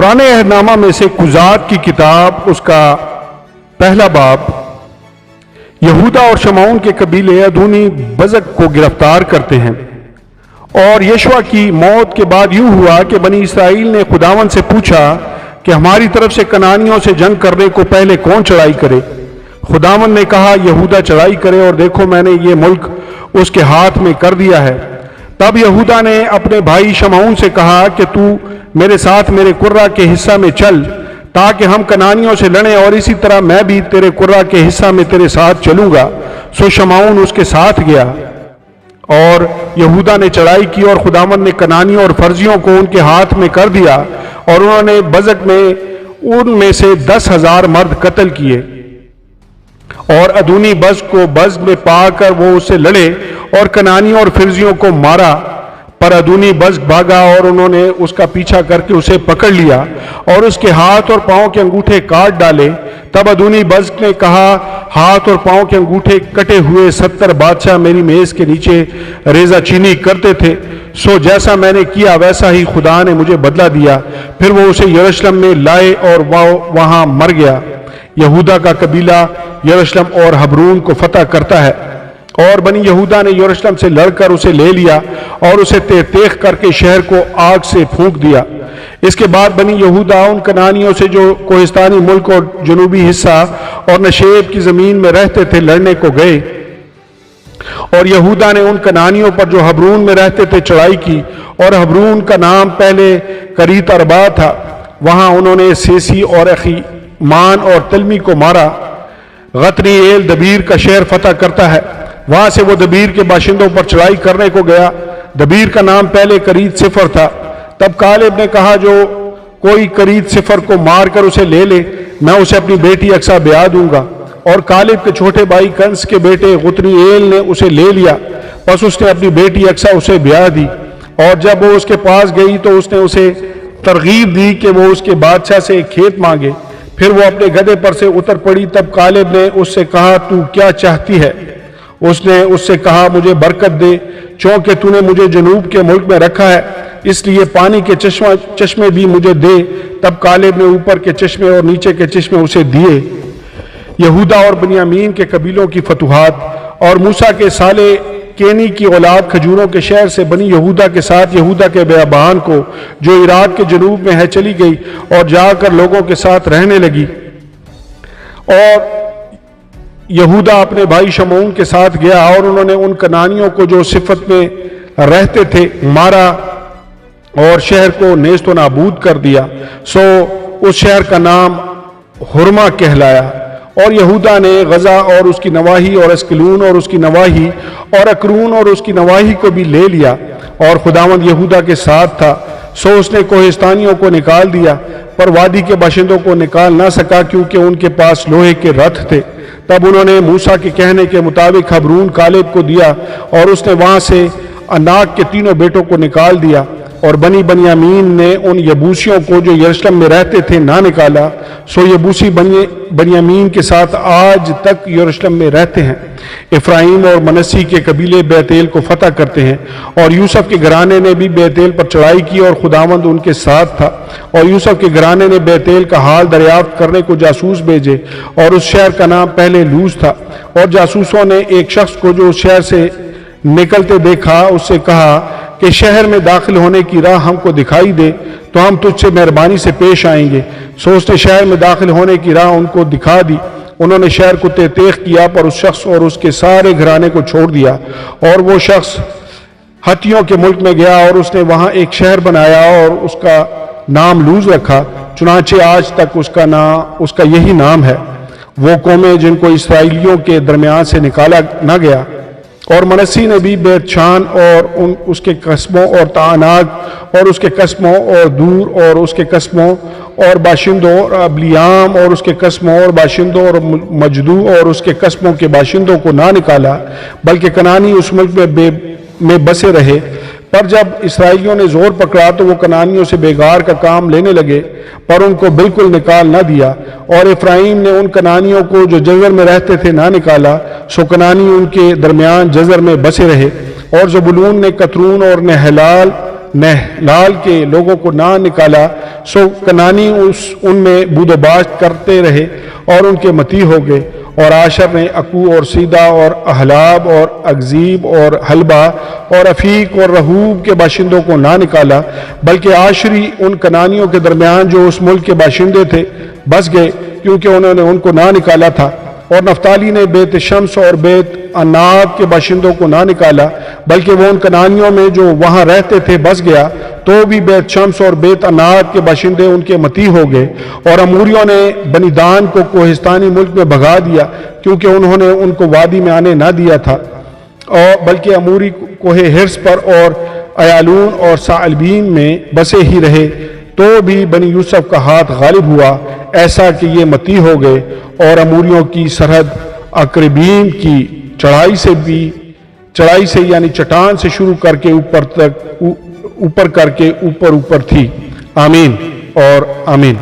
پرانے عہد نامہ میں سے قضات کی کتاب اس کا پہلا باب یہودا اور شمعون کے قبیلے ادونی بزق کو گرفتار کرتے ہیں۔ اور یشوع کی موت کے بعد یوں ہوا کہ بنی اسرائیل نے خداوند سے پوچھا کہ ہماری طرف سے کنانیوں سے جنگ کرنے کو پہلے کون چڑھائی کرے؟ خداوند نے کہا یہودا چڑھائی کرے، اور دیکھو میں نے یہ ملک اس کے ہاتھ میں کر دیا ہے۔ تب یہودا نے اپنے بھائی شمعون سے کہا کہ تو میرے ساتھ میرے قرہ کے حصہ میں چل تاکہ ہم کنانیوں سے لڑیں، اور اسی طرح میں بھی تیرے قرہ کے حصہ میں تیرے ساتھ چلوں گا۔ سو شمعون اس کے ساتھ گیا اور یہودا نے چڑھائی کی، اور خداوند نے کنانیوں اور فرزیوں کو ان کے ہاتھ میں کر دیا، اور انہوں نے بزق میں ان میں سے 10,000 مرد قتل کیے۔ اور ادونی بزق کو بزق میں پا کر وہ اس سے لڑے اور کنانیوں اور فرزیوں کو مارا، پر ادونی بزق بھاگا اور انہوں نے اس کا پیچھا کر کے اسے پکڑ لیا اور اس کے ہاتھ اور پاؤں کے انگوٹھے کاٹ ڈالے۔ تب ادونی بزق نے کہا ہاتھ اور پاؤں کے انگوٹھے کٹے ہوئے 70 بادشاہ میری میز کے نیچے ریزہ چینی کرتے تھے، سو جیسا میں نے کیا ویسا ہی خدا نے مجھے بدلہ دیا۔ پھر وہ اسے یروشلم میں لائے اور وہ وہاں مر گیا۔ یہودا کا قبیلہ یروشلم اور حبرون کو فتح کرتا ہے، اور بنی یہودا نے یروشلم سے لڑ کر اسے لے لیا اور اسے تیخ کر کے شہر کو آگ سے پھونک دیا۔ اس کے بعد بنی یہودا ان کنانیوں سے جو کوہستانی ملک اور جنوبی حصہ اور نشیب کی زمین میں رہتے تھے لڑنے کو گئے، اور یہودا نے ان کنانیوں پر جو حبرون میں رہتے تھے چڑھائی کی، اور حبرون کا نام پہلے کریت اربا تھا۔ وہاں انہوں نے سیسی اور اخیمان اور تلمی کو مارا۔ غتنی ایل دبیر کا شہر فتح کرتا ہے، وہاں سے وہ دبیر کے باشندوں پر چڑھائی کرنے کو گیا۔ دبیر کا نام پہلے کرید صفر تھا۔ تب کالب نے کہا جو کوئی کرید صفر کو مار کر اسے لے لے میں اسے اپنی بیٹی اکسا بیاہ دوں گا۔ اور کالب کے چھوٹے بھائی کنس کے بیٹے غتنی ایل نے اسے لے لیا، پس اس نے اپنی بیٹی اکسا اسے بیاہ دی۔ اور جب وہ اس کے پاس گئی تو اس نے اسے ترغیب دی کہ وہ اس کے بادشاہ سے ایک کھیت مانگے۔ پھر وہ اپنے گدھے پر سے اتر پڑی۔ تب کالب نے اس سے کہا تو کیا چاہتی ہے؟ اس نے اس سے کہا مجھے برکت دے، چونکہ تو نے مجھے جنوب کے ملک میں رکھا ہے، اس لیے پانی کے چشمے بھی مجھے دے۔ تب کالب نے اوپر کے چشمے اور نیچے کے چشمے اسے دیے۔ یہودا اور بنیامین کے قبیلوں کی فتوحات۔ اور موسیٰ کے سالے کینی کی اولاد کھجوروں کے شہر سے بنی یہودا کے ساتھ یہودا کے بیابان کو جو عراق کے جنوب میں ہے چلی گئی اور جا کر لوگوں کے ساتھ رہنے لگی۔ اور یہودا اپنے بھائی شمعون کے ساتھ گیا، اور انہوں نے ان کنانیوں کو جو صفت میں رہتے تھے مارا اور شہر کو نیست و نابود کر دیا۔ سو اس شہر کا نام ہرما کہلایا۔ اور یہودا نے غزہ اور اس کی نواحی اور اسکلون اور اس کی نواحی اور اکرون اور اس کی نواحی کو بھی لے لیا، اور خداوند یہودا کے ساتھ تھا، سو اس نے کوہستانیوں کو نکال دیا، پر وادی کے باشندوں کو نکال نہ سکا کیونکہ ان کے پاس لوہے کے رتھ تھے۔ تب انہوں نے موسیٰ کے کہنے کے مطابق حبرون کالب کو دیا، اور اس نے وہاں سے اناک کے تینوں بیٹوں کو نکال دیا۔ اور بنیامین نے ان یبوسیوں کو جو یروشلم میں رہتے تھے نہ نکالا، سو یبوسی بنیامین کے ساتھ آج تک یروشلم میں رہتے ہیں۔ افرایم اور منسی کے قبیلے بیتیل کو فتح کرتے ہیں، اور یوسف کے گھرانے نے بھی بیتیل پر چڑھائی کی اور خداوند ان کے ساتھ تھا۔ اور یوسف کے گھرانے نے بیتیل کا حال دریافت کرنے کو جاسوس بھیجے، اور اس شہر کا نام پہلے لوز تھا۔ اور جاسوسوں نے ایک شخص کو جو اس شہر سے نکلتے دیکھا اس سے کہا کہ شہر میں داخل ہونے کی راہ ہم کو دکھائی دے تو ہم تجھ سے مہربانی سے پیش آئیں گے۔ سو اس نے شہر میں داخل ہونے کی راہ ان کو دکھا دی۔ انہوں نے شہر کو تیخ کیا، پر اس شخص اور اس کے سارے گھرانے کو چھوڑ دیا، اور وہ شخص ہتھیوں کے ملک میں گیا اور اس نے وہاں ایک شہر بنایا اور اس کا نام لوز رکھا، چنانچہ آج تک اس کا یہی نام ہے۔ وہ قومیں جن کو اسرائیلیوں کے درمیان سے نکالا نہ گیا۔ اور منسی نے بھی بیت شان اور اس کے قصبوں اور تعناق اور اس کے قصبوں اور دور اور اس کے قصبوں اور باشندوں اور ابلیام اور اس کے قصبوں اور باشندوں اور مجدو اور اس کے قصبوں کے باشندوں کو نہ نکالا، بلکہ کنانی اس ملک میں بسے رہے۔ پر جب اسرائیلیوں نے زور پکڑا تو وہ کنانیوں سے بیگار کا کام لینے لگے، پر ان کو بالکل نکال نہ دیا۔ اور افرایم نے ان کنانیوں کو جو جزر میں رہتے تھے نہ نکالا، سو کنانی ان کے درمیان جزر میں بسے رہے۔ اور زبولون نے کترون اور نہلال نہلال کے لوگوں کو نہ نکالا، سو کنانی ان میں بود و باشت کرتے رہے اور ان کے متی ہو گئے۔ اور عاشر نے اکو اور سیدہ اور احلاب اور اکزیب اور حلبہ اور افیق اور رہوب کے باشندوں کو نہ نکالا، بلکہ عاشری ان کنانیوں کے درمیان جو اس ملک کے باشندے تھے بس گئے، کیونکہ انہوں نے ان کو نہ نکالا تھا۔ اور نفتالی نے بیت شمس اور بیت عناب کے باشندوں کو نہ نکالا، بلکہ وہ ان کنانیوں میں جو وہاں رہتے تھے بس گیا، تو بھی بیت شمس اور بیت عناب کے باشندے ان کے متی ہو گئے۔ اور اموریوں نے بنی دان کو کوہستانی ملک میں بھگا دیا، کیونکہ انہوں نے ان کو وادی میں آنے نہ دیا تھا، اور بلکہ اموری کوہ ہرس پر اور ایالون اور ثعلبین میں بسے ہی رہے، تو بھی بنی یوسف کا ہاتھ غالب ہوا، ایسا کہ یہ متی ہو گئے۔ اور اموریوں کی سرحد اقربین کی چڑھائی سے یعنی چٹان سے شروع کر کے اوپر تک اوپر تھی۔ آمین اور آمین۔